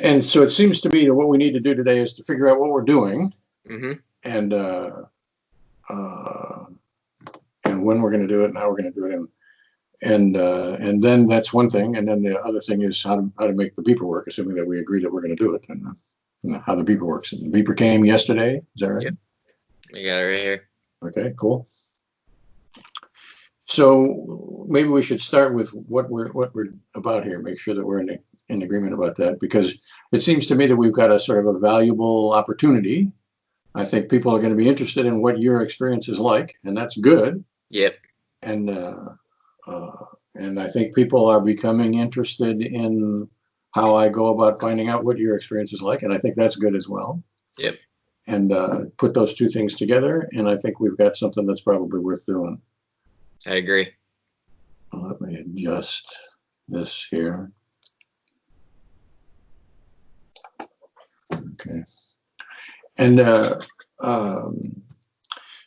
and so it seems to me that what we need to do today is to figure out what we're doing, and when we're going to do it and how we're going to do it, and then that's one thing, and then the other thing is how to make the beeper work, assuming that we agree that we're going to do it, and how the beeper works. And the beeper came yesterday. Is that right? Yep. We got it right here. Okay, cool. So maybe we should start with what we're about here. Make sure that we're in agreement about that, because it seems to me that we've got a sort of a valuable opportunity. I think people are going to be interested in what your experience is like, and that's good. Yep. And I think people are becoming interested in how I go about finding out what your experience is like, and I think that's good as well. Yep. And put those two things together, and I think we've got something that's probably worth doing. I agree. Let me adjust this here. Okay. And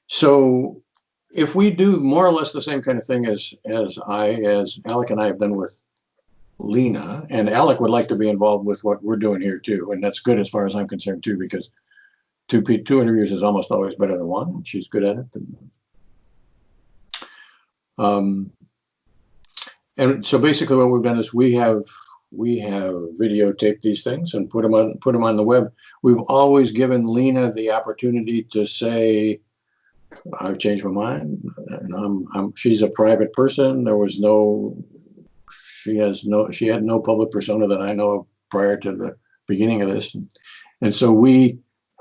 so if we do more or less the same kind of thing as Alec and I have done with Lena, and Alec would like to be involved with what we're doing here too, and that's good as far as I'm concerned too, because two interviews is almost always better than one, and she's good at it. And so basically what we've done is we have videotaped these things and put them on the web. We've always given Lena the opportunity to say, I've changed my mind, and she's a private person. She had no public persona that I know of prior to the beginning of this. And so we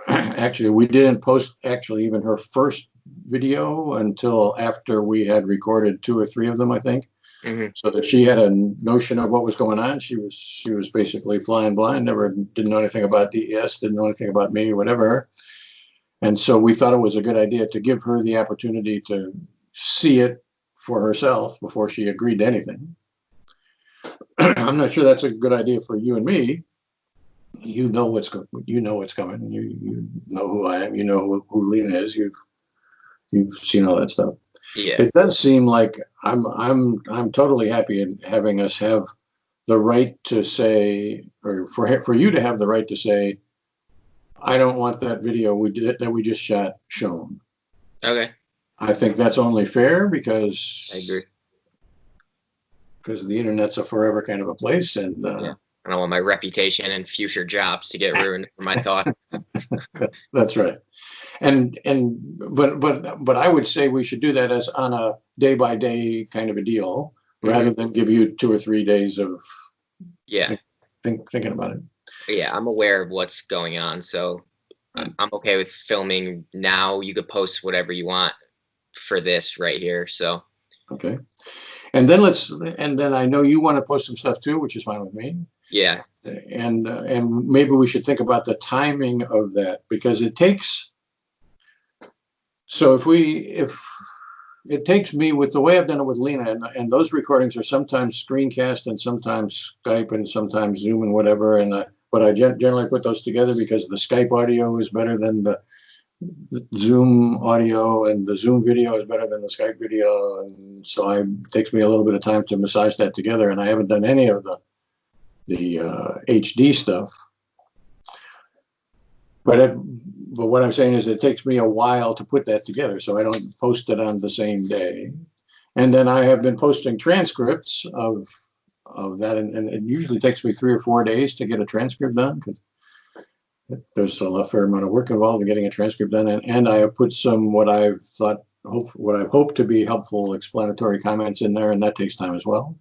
didn't post even her first video until after we had recorded 2 or 3 of them, I think. So that she had a notion of what was going on. She was basically flying blind, didn't know anything about DES, didn't know anything about me, whatever. And so we thought it was a good idea to give her the opportunity to see it for herself before she agreed to anything. I'm not sure that's a good idea for you and me. You know what's coming. You know who I am. You know who Lena is. You've seen all that stuff. Yeah. It does seem like I'm totally happy in having us have the right to say, or for you to have the right to say, I don't want that video that we just shot shown. Okay. I think that's only fair because I agree. Because the internet's a forever kind of a place, and yeah. I don't want my reputation and future jobs to get ruined for my thought. That's right. But I would say we should do that as on a day-by-day kind of a deal, rather than give you 2 or 3 days of thinking about it. Yeah, I'm aware of what's going on, so I'm okay with filming now. You could post whatever you want for this right here. So okay, and then I know you want to post some stuff too, which is fine with me. Yeah, and maybe we should think about the timing of that, because it takes. So if it takes me, with the way I've done it with Lena, and those recordings are sometimes screencast and sometimes Skype and sometimes Zoom and whatever, but I generally put those together because the Skype audio is better than the Zoom audio, and the Zoom video is better than the Skype video, and so it takes me a little bit of time to massage that together, and I haven't done any of the HD stuff. But what I'm saying is it takes me a while to put that together, so I don't post it on the same day. And then I have been posting transcripts of that, and it usually takes me 3 or 4 days to get a transcript done, because there's a fair amount of work involved in getting a transcript done. And I have put some what I've hoped to be helpful explanatory comments in there, and that takes time as well.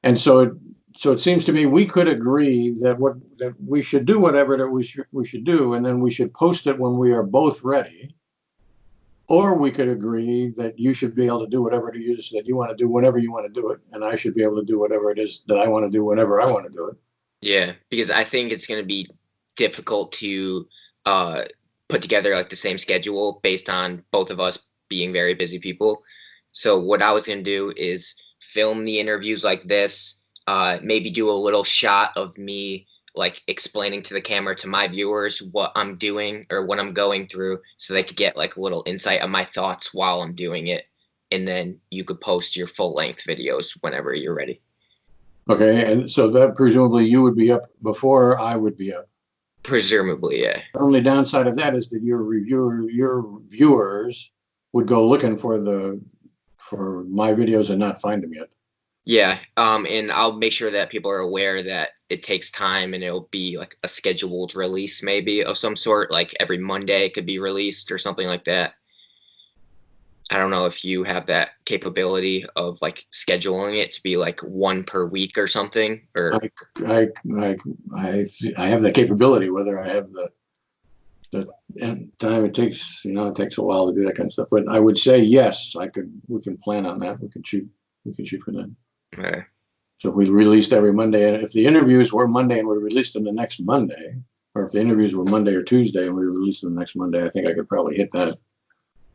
And so it seems to me we could agree that we should do whatever that we should do, and then we should post it when we are both ready. Or we could agree that you should be able to do whatever it is that you want to do whenever you want to do it, and I should be able to do whatever it is that I want to do whenever I want to do it. Yeah, because I think it's going to be difficult to put together like the same schedule based on both of us being very busy people. So what I was going to do is film the interviews like this. Maybe do a little shot of me like explaining to the camera to my viewers what I'm doing or what I'm going through, so they could get like a little insight of my thoughts while I'm doing it. And then you could post your full length videos whenever you're ready. Okay, and so that presumably you would be up before I would be up. Presumably, yeah. The only downside of that is that your viewers would go looking for my videos and not find them yet. Yeah, and I'll make sure that people are aware that it takes time and it'll be like a scheduled release maybe of some sort, like every Monday it could be released or something like that. I don't know if you have that capability of like scheduling it to be like one per week or something, or I have the capability, whether I have the time it takes, it takes a while to do that kind of stuff. But I would say yes, we can plan on that. We can shoot for that. okay. So if we released every Monday, and if the interviews were Monday and we released them the next Monday, or if the interviews were Monday or Tuesday and we released them the next Monday, I think I could probably hit that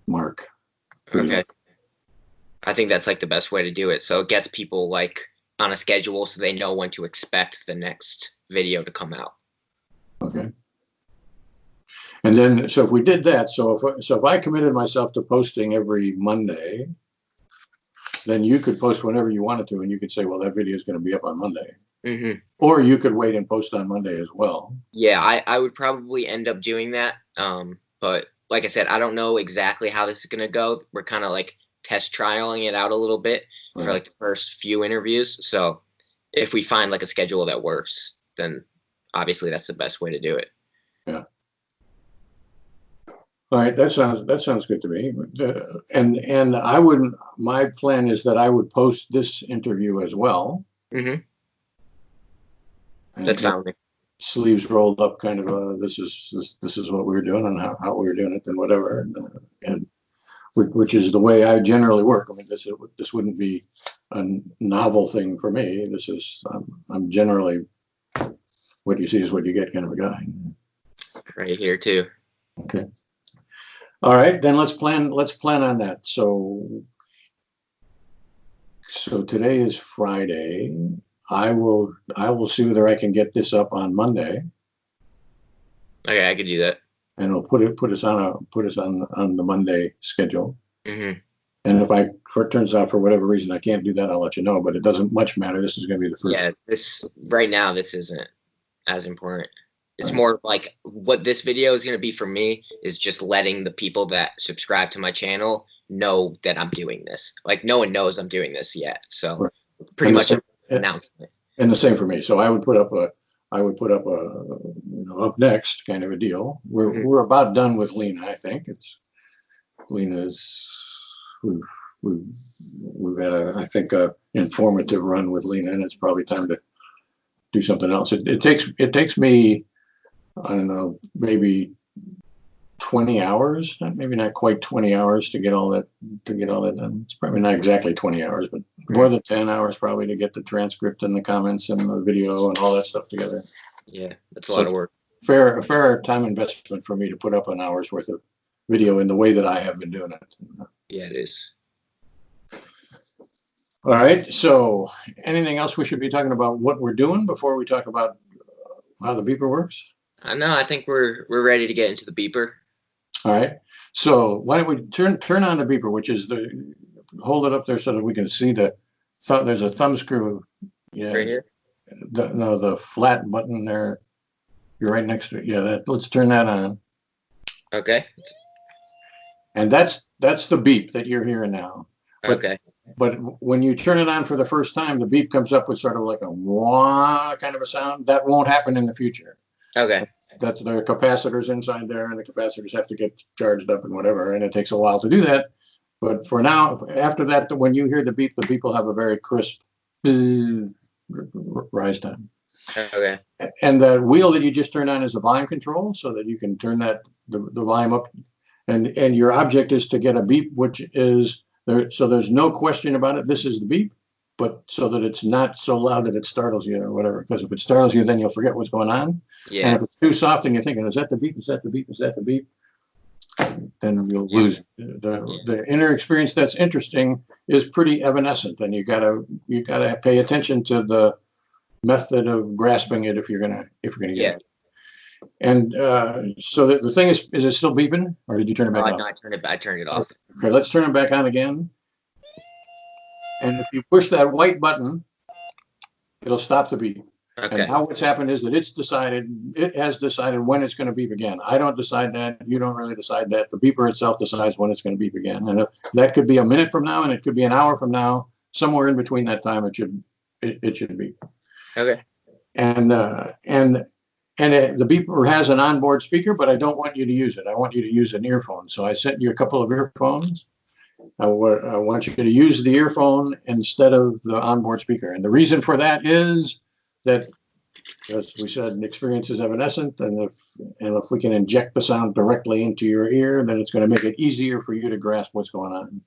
mark. Okay. I think that's like the best way to do it. So it gets people like on a schedule so they know when to expect the next video to come out. Okay. And then, so if we did that, so if I committed myself to posting every Monday, then you could post whenever you wanted to, and you could say, well, that video is going to be up on Monday. Mm-hmm. Or you could wait and post on Monday as well. Yeah, I would probably end up doing that. But like I said, I don't know exactly how this is going to go. We're kind of like test trialing it out a little bit for like the first few interviews. So if we find like a schedule that works, then obviously that's the best way to do it. Yeah. All right, that sounds good to me. And I wouldn't. My plan is that I would post this interview as well. Mm-hmm. That's fine with me. Sleeves rolled up, kind of. This is what we were doing and how we were doing it and whatever, and which is the way I generally work. I mean, this wouldn't be a novel thing for me. This is I'm generally what you see is what you get kind of a guy. Right here too. Okay. All right, then let's plan on that. So today is Friday. I will see whether I can get this up on Monday. Okay, I could do that. And it'll put us on the Monday schedule. Mm-hmm. And if it turns out for whatever reason I can't do that, I'll let you know. But it doesn't much matter. This is going to be the first. Yeah, this isn't as important. It's more like what this video is going to be for me is just letting the people that subscribe to my channel know that I'm doing this. Like no one knows I'm doing this yet. So pretty much an announcement. And the same for me. So I would put up a up next kind of a deal. We're about done with Lena, I think. We've had a informative run with Lena, and it's probably time to do something else. It takes me, I don't know, maybe 20 hours, maybe not quite 20 hours to get all that done. It's probably not exactly 20 hours, but more than 10 hours probably to get the transcript and the comments and the video and all that stuff together. Yeah, that's a lot of work. A fair time investment for me to put up an hour's worth of video in the way that I have been doing it. Yeah, it is. All right. So anything else we should be talking about what we're doing before we talk about how the beeper works? No, I think we're ready to get into the beeper. All right. So why don't we turn on the beeper, which is hold it up there so that we can see there's a thumb screw. Yeah. Right here? The flat button there. You're right next to it. Yeah, let's turn that on. Okay. And that's the beep that you're hearing now. Okay. But when you turn it on for the first time, the beep comes up with sort of like a wah kind of a sound. That won't happen in the future. Okay. That's there are capacitors inside there, and the capacitors have to get charged up and whatever, and it takes a while to do that. But for now, after that, when you hear the beep will have a very crisp rise time. Okay. And the wheel that you just turned on is a volume control, so that you can turn the volume up, and your object is to get a beep, which is there. So there's no question about it. This is the beep, but so that it's not so loud that it startles you or whatever. Because if it startles you, then you'll forget what's going on. Yeah. And if it's too soft and you're thinking, is that the beep? Is that the beep? Is that the beep? Then you'll lose the inner experience. That's interesting is pretty evanescent, and you gotta pay attention to the method of grasping it if you're gonna get it. And so the thing is it still beeping, or did you turn it back on? No, I turned it off. Okay, let's turn it back on again. And if you push that white button, It'll stop the beep. Okay. And now what's happened is that it has decided when it's going to beep again. I don't decide that. You don't really decide that. The beeper itself decides when it's going to beep again. And that could be a minute from now, and it could be an hour from now. Somewhere in between that time, it should beep. Okay. And the beeper has an onboard speaker, but I don't want you to use it. I want you to use an earphone. So I sent you a couple of earphones. I want you to use the earphone instead of the onboard speaker. And the reason for that is that, as we said, experience is evanescent, and if we can inject the sound directly into your ear, then it's going to make it easier for you to grasp what's going on.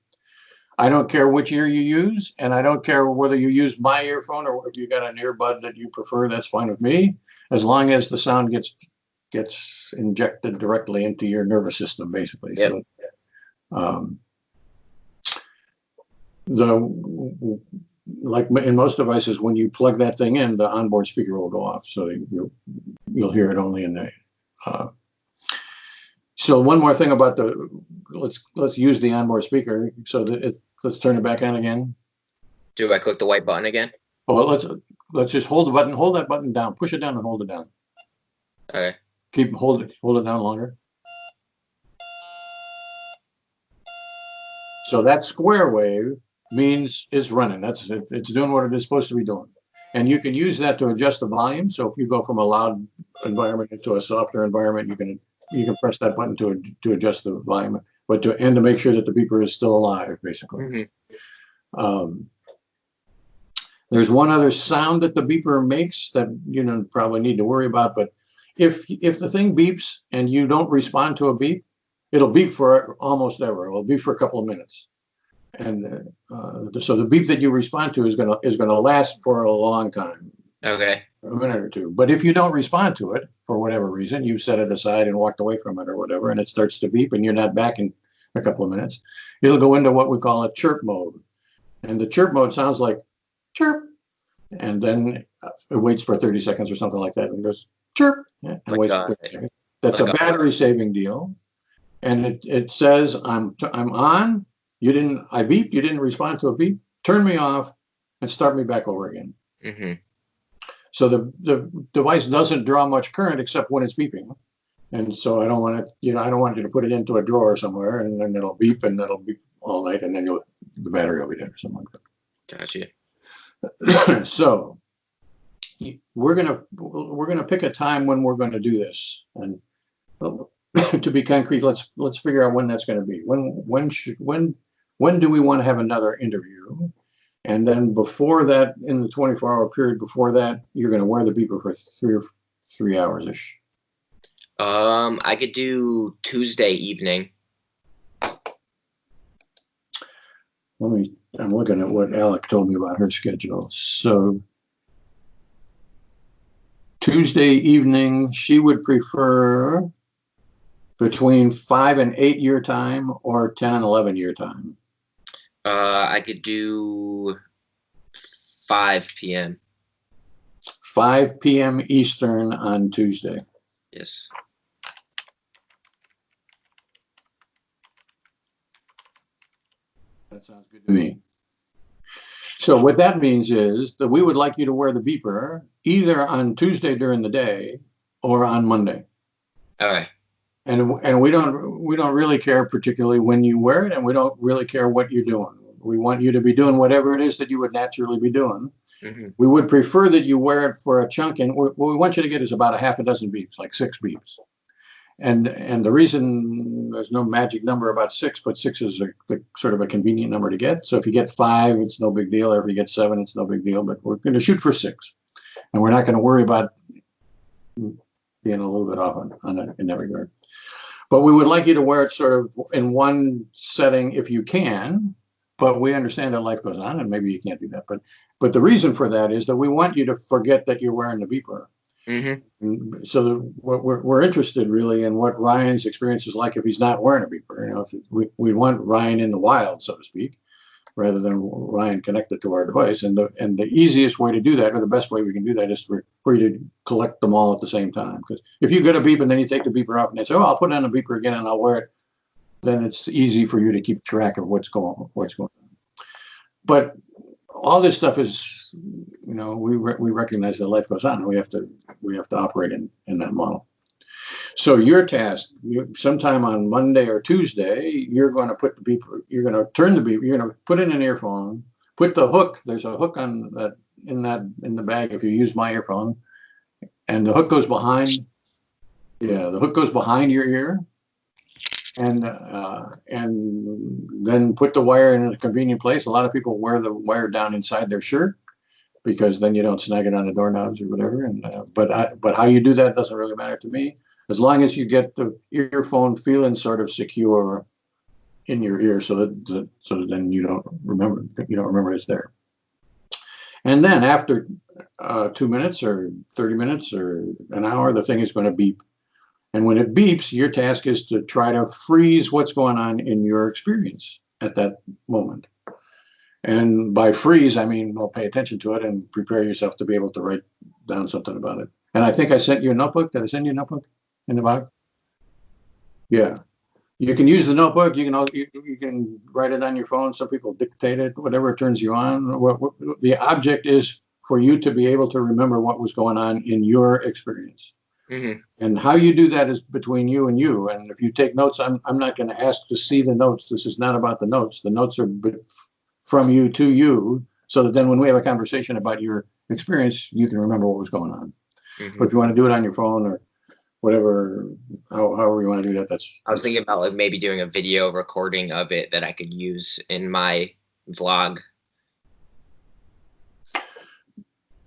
I don't care which ear you use, and I don't care whether you use my earphone or if you got an earbud that you prefer. That's fine with me, as long as the sound gets injected directly into your nervous system, basically. Yep. So, like in most devices, when you plug that thing in, the onboard speaker will go off, so you'll hear it only in the. So one more thing about let's use the onboard speaker. So let's turn it back on again. Do I click the white button again? Oh, let's just hold the button. Hold that button down. Push it down and hold it down. Okay. Hold it down longer. So that square wave means it's running. It's doing what it is supposed to be doing. And you can use that to adjust the volume. So if you go from a loud environment into a softer environment, you can press that button to adjust the volume, but to make sure that the beeper is still alive, basically. Mm-hmm. There's one other sound that the beeper makes that you don't probably need to worry about, but if the thing beeps and you don't respond to a beep, it'll beep for almost ever. It'll beep for a couple of minutes. And so the beep that you respond to is gonna last for a long time. Okay. A minute or two. But if you don't respond to it for whatever reason, you set it aside and walked away from it or whatever, and it starts to beep and you're not back in a couple of minutes, it'll go into what we call a chirp mode. And the chirp mode sounds like chirp. And then it waits for 30 seconds or something like that and goes chirp. And waits for 30 seconds. That's a battery saving deal. And it says, I'm on. I beeped, you didn't respond to a beep, turn me off and start me back over again. Mm-hmm. So the device doesn't draw much current except when it's beeping. And so I don't want you to put it into a drawer somewhere and then it'll beep all night and then the battery will be dead or something like Gotcha. that. So we're gonna pick a time when we're going to do this. And to be concrete, let's figure out when that's going to be. When do we want to have another interview? And then before that, in the 24-hour period before that, you're going to wear the beeper for 3 hours-ish. I could do Tuesday evening. I'm looking at what Alec told me about her schedule. So Tuesday evening, she would prefer between 5 and 8 your time or 10 and 11 your time. I could do 5 p.m. 5 p.m. Eastern on Tuesday. Yes. That sounds good to me. So what that means is that we would like you to wear the beeper either on Tuesday during the day or on Monday. All right. And we don't really care particularly when you wear it, and we don't really care what you're doing. We want you to be doing whatever it is that you would naturally be doing. Mm-hmm. We would prefer that you wear it for a chunk, and what we want you to get is about a half a dozen beeps, like 6 beeps. And the reason there's no magic number about 6, but 6 is the sort of a convenient number to get. So if you get 5, it's no big deal. Or if you get 7, it's no big deal. But we're going to shoot for 6, and we're not going to worry about being a little bit off on that in that regard. But we would like you to wear it sort of in one setting if you can. But we understand that life goes on, and maybe you can't do that. But the reason for that is that we want you to forget that you're wearing the beeper. Mm-hmm. So we're interested really in what Ryan's experience is like if he's not wearing a beeper. You know, if we want Ryan in the wild, so to speak, rather than Ryan connected to our device. And the easiest way to do that, or the best way we can do that, is for you to collect them all at the same time. Because if you get a beep and then you take the beeper off and they say, "Oh, I'll put on a beeper again and I'll wear it," then it's easy for you to keep track of what's going on. But all this stuff is, we recognize that life goes on, and we have to operate in that model. So your task, sometime on Monday or Tuesday, you're going to put the beep, you're going to turn the beep, you're going to put in an earphone, put the hook. There's a hook on that in the bag if you use my earphone, and the hook goes behind. Yeah, the hook goes behind your ear, and then put the wire in a convenient place. A lot of people wear the wire down inside their shirt because then you don't snag it on the doorknobs or whatever. And but how you do that doesn't really matter to me, as long as you get the earphone feeling sort of secure in your ear, so that then you don't remember it's there. And then after 2 minutes or 30 minutes or an hour, the thing is going to beep. And when it beeps, your task is to try to freeze what's going on in your experience at that moment. And by freeze, I mean, well, pay attention to it and prepare yourself to be able to write down something about it. And I think I sent you a notebook. Did I send you a notebook in the box? Yeah. You can use the notebook. You can write it on your phone. Some people dictate it, whatever turns you on. The object is for you to be able to remember what was going on in your experience. Mm-hmm. And how you do that is between you and you. And if you take notes, I'm not going to ask to see the notes. This is not about the notes. The notes are from you to you, so that then when we have a conversation about your experience, you can remember what was going on. Mm-hmm. But if you want to do it on your phone or whatever, however you want to do that, I was thinking about like maybe doing a video recording of it that I could use in my vlog.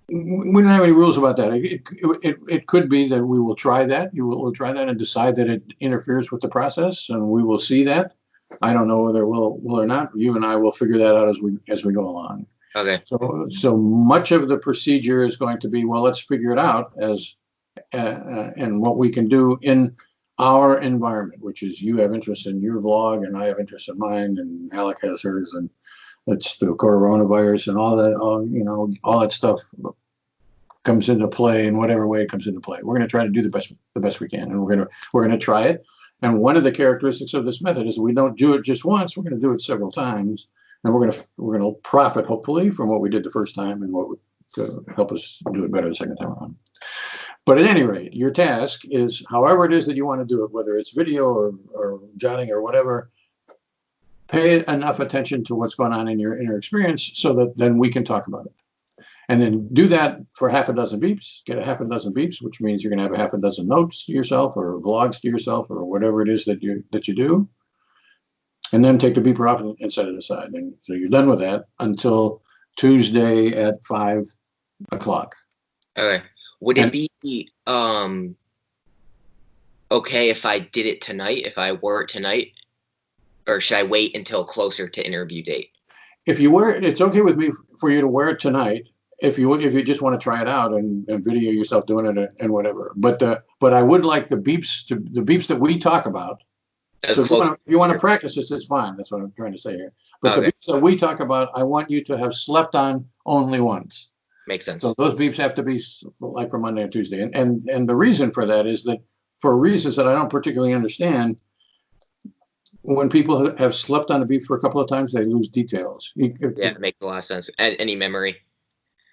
We don't have any rules about that. It could be that we will try that. We'll try that and decide that it interferes with the process, and we will see that. I don't know whether it will or not. You and I will figure that out as we go along. Okay. So much of the procedure is going to be, well, let's figure it out and what we can do in our environment, which is you have interest in your vlog and I have interest in mine and Alec has hers, and it's the coronavirus and all that, all that stuff comes into play in whatever way it comes into play. We're going to try to do the best we can, and we're going to try it. And one of the characteristics of this method is we don't do it just once. We're going to do it several times, and we're going to profit hopefully from what we did the first time and what would help us do it better the second time around. But at any rate, your task is, however it is that you want to do it, whether it's video or jotting or whatever, pay enough attention to what's going on in your inner experience so that then we can talk about it. And then do that for half a dozen beeps, get a half a dozen beeps, which means you're going to have a half a dozen notes to yourself or vlogs to yourself or whatever it is that you do. And then take the beeper off and set it aside. And so you're done with that until Tuesday at 5 o'clock. Okay. Would it be okay if I did it tonight, if I wore it tonight? Or should I wait until closer to interview date? If you wear it, it's okay with me for you to wear it tonight. If you just want to try it out and video yourself doing it and whatever. But I would like the beeps that we talk about. So if you want to practice this, it's fine. That's what I'm trying to say here. But the beeps that we talk about, I want you to have slept on only once. Makes sense. So those beeps have to be like for Monday and Tuesday. And the reason for that is that for reasons that I don't particularly understand, when people have slept on a beep for a couple of times, they lose details. It makes a lot of sense. Any memory.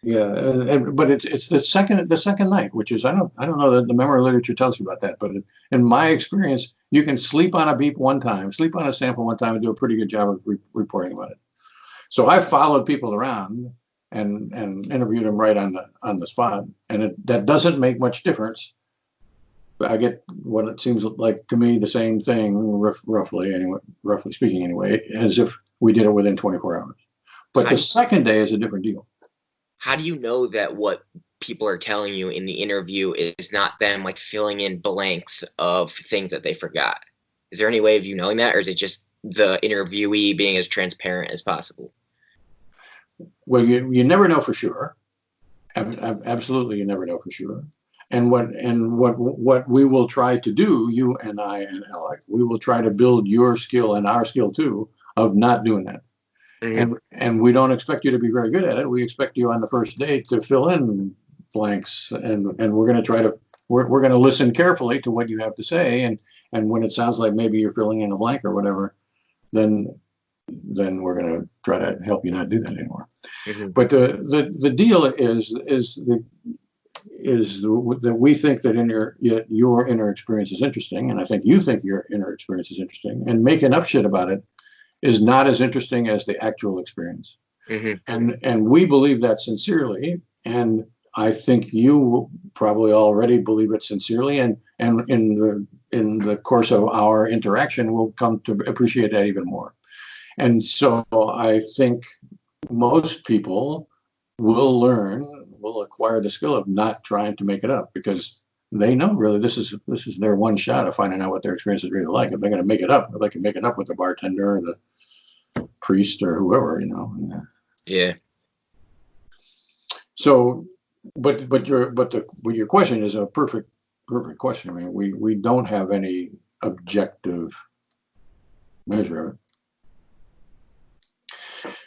Yeah, but it's the second night, which is I don't know that the memory literature tells you about that, but in my experience, you can sleep on a beep one time, sleep on a sample one time, and do a pretty good job of reporting about it. So I followed people around and interviewed them right on the spot, and that doesn't make much difference. I get what it seems like to me the same thing, roughly speaking anyway, as if we did it within 24 hours. But the second day is a different deal. How do you know that what people are telling you in the interview is not them like filling in blanks of things that they forgot? Is there any way of you knowing that, or is it just the interviewee being as transparent as possible? Well, you never know for sure. Absolutely, you never know for sure. And what we will try to do, you and I and Alec, we will try to build your skill and our skill too of not doing that. Mm-hmm. And we don't expect you to be very good at it. We expect you on the first day to fill in blanks, and we're going to try to we're going to listen carefully to what you have to say, and when it sounds like maybe you're filling in a blank or whatever, then then we're going to try to help you not do that anymore. Mm-hmm. But the deal is that we think that your inner experience is interesting, and I think you think your inner experience is interesting, and making up shit about it is not as interesting as the actual experience. Mm-hmm. And we believe that sincerely, and I think you probably already believe it sincerely, and in the course of our interaction, we'll come to appreciate that even more. And so I think most people will acquire the skill of not trying to make it up, because they know really this is their one shot of finding out what their experience is really like. If they're going to make it up, they can make it up with the bartender or the priest or whoever, Yeah. So, but your question is a perfect question. I mean, we don't have any objective measure of it.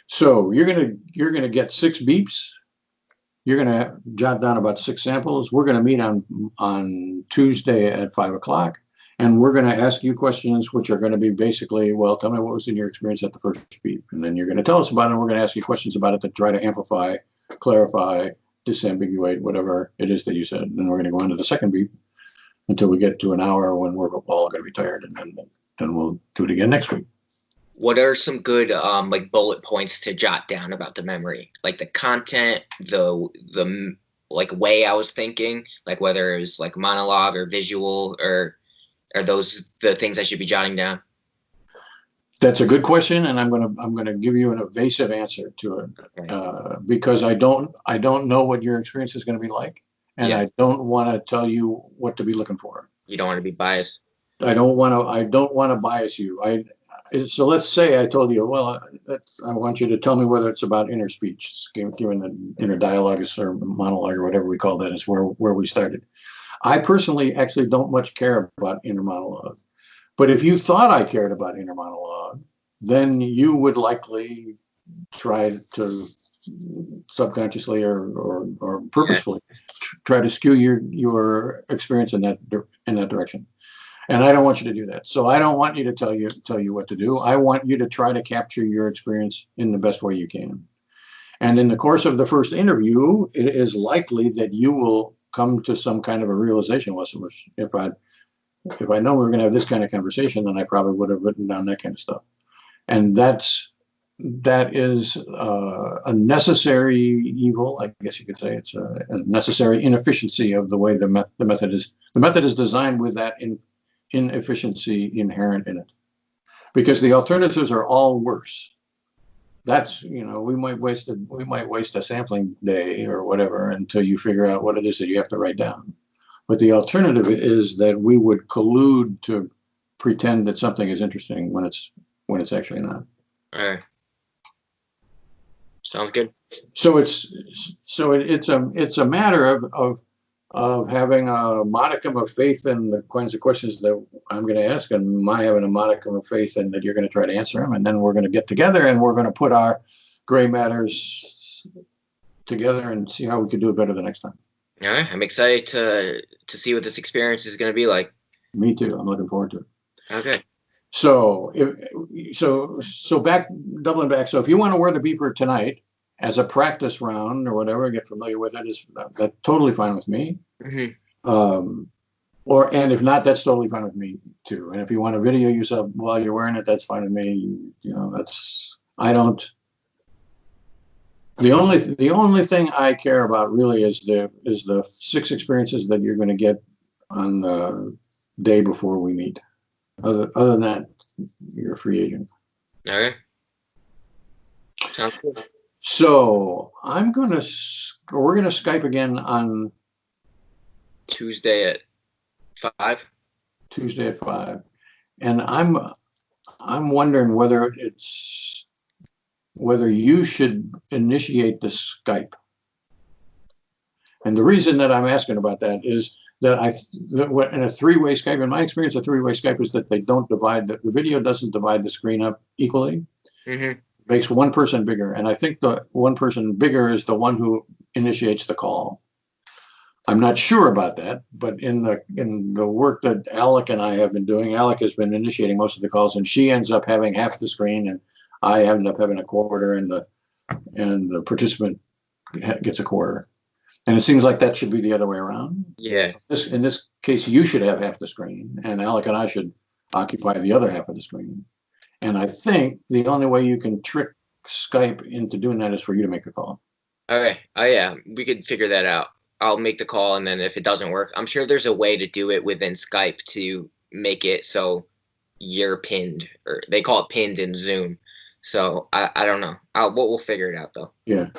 So you're gonna get 6 beeps. You're gonna jot down about 6 samples. We're gonna meet on Tuesday at 5 o'clock, and we're gonna ask you questions which are gonna be basically, well, tell me what was in your experience at the first beep, and then you're gonna tell us about it. And we're gonna ask you questions about it to try to amplify, clarify, disambiguate whatever it is that you said. And then we're gonna go into the second beep until we get to an hour when we're all gonna be tired, and then we'll do it again next week. What are some good like bullet points to jot down about the memory? Like the content, the like way I was thinking, like whether it was like monologue or visual, or are those the things I should be jotting down? That's a good question, and I'm gonna give you an evasive answer to it, Okay. because I don't know what your experience is going to be like, and Yeah. I don't want to tell you what to be looking for. You don't want to be biased. I don't want to bias you. So let's say I told you, well, I want you to tell me whether it's about inner speech, given the inner dialogue or monologue or whatever we call that is where we started. I personally actually don't much care about inner monologue. But if you thought I cared about inner monologue, then you would likely try to subconsciously or purposefully try to skew your experience in that direction. And I don't want you to do that. So I don't want you to tell you what to do. I want you to try to capture your experience in the best way you can. And in the course of the first interview, it is likely that you will come to some kind of a realization. Which if I know we were going to have this kind of conversation, then I probably would have written down that kind of stuff. And that is a necessary evil, I guess you could say. It's a necessary inefficiency of the way the method is. The method is designed with that inefficiency inherent in it, because the alternatives are all worse. That's, we might waste a sampling day or whatever until you figure out what it is that you have to write down. But the alternative is that we would collude to pretend that something is interesting when it's actually not. All right. Sounds good. So it's a matter of having a modicum of faith in the kinds of questions that I'm going to ask, and my having a modicum of faith in that you're going to try to answer them, and then we're going to get together and we're going to put our gray matters together and see how we can do it better the next time. All right. I'm excited to see what this experience is going to be like. Me too. I'm looking forward to it. Okay. So doubling back. So if you want to wear the beeper tonight as a practice round or whatever, get familiar with it, that's totally fine with me. Mm-hmm. And if not, that's totally fine with me too. And if you want to video yourself while you're wearing it, that's fine with me. The only thing I care about really is the 6 experiences that you're going to get on the day before we meet. Other than that, you're a free agent. All right. Sounds good. So we're gonna Skype again on Tuesday at 5. Tuesday at 5, and I'm wondering whether you should initiate the Skype. And the reason that I'm asking about that is that in a 3-way Skype, in my experience, a 3-way Skype is that they don't divide the video doesn't divide the screen up equally. Mm-hmm. Makes one person bigger, and I think the one person bigger is the one who initiates the call. I'm not sure about that, but in the work that Alec and I have been doing, Alec has been initiating most of the calls, and she ends up having half the screen, and I end up having a quarter and the participant gets a quarter. And it seems like that should be the other way around. Yeah. In this case, you should have half the screen, and Alec and I should occupy the other half of the screen. And I think the only way you can trick Skype into doing that is for you to make the call. Okay. Oh yeah, we could figure that out. I'll make the call, and then if it doesn't work, I'm sure there's a way to do it within Skype to make it so you're pinned, or they call it pinned in Zoom. So I don't know. We'll figure it out though. Yeah.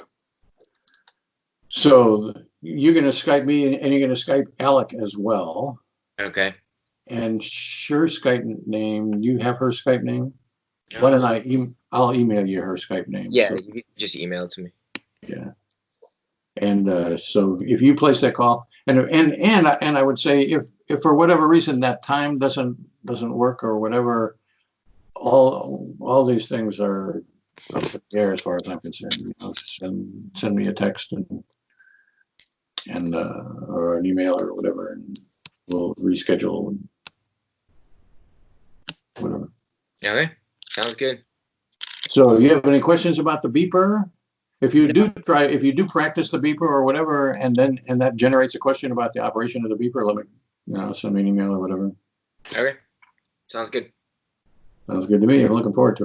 So you're going to Skype me, and you're going to Skype Alec as well. Okay. And her Skype name, you have her Skype name? Why don't I'll email you her Skype name. Yeah, So, you can just email it to me. yeah. And so if you place that call, and I would say if for whatever reason that time doesn't work or whatever, all these things are up in the air as far as I'm concerned. You know, send me a text and or an email or whatever, and we'll reschedule and whatever. Okay, sounds good. So, you have any questions about the beeper? If you do practice the beeper or whatever, and that generates a question about the operation of the beeper, let me, send me an email or whatever. Okay, sounds good. Sounds good to me. I'm looking forward to it.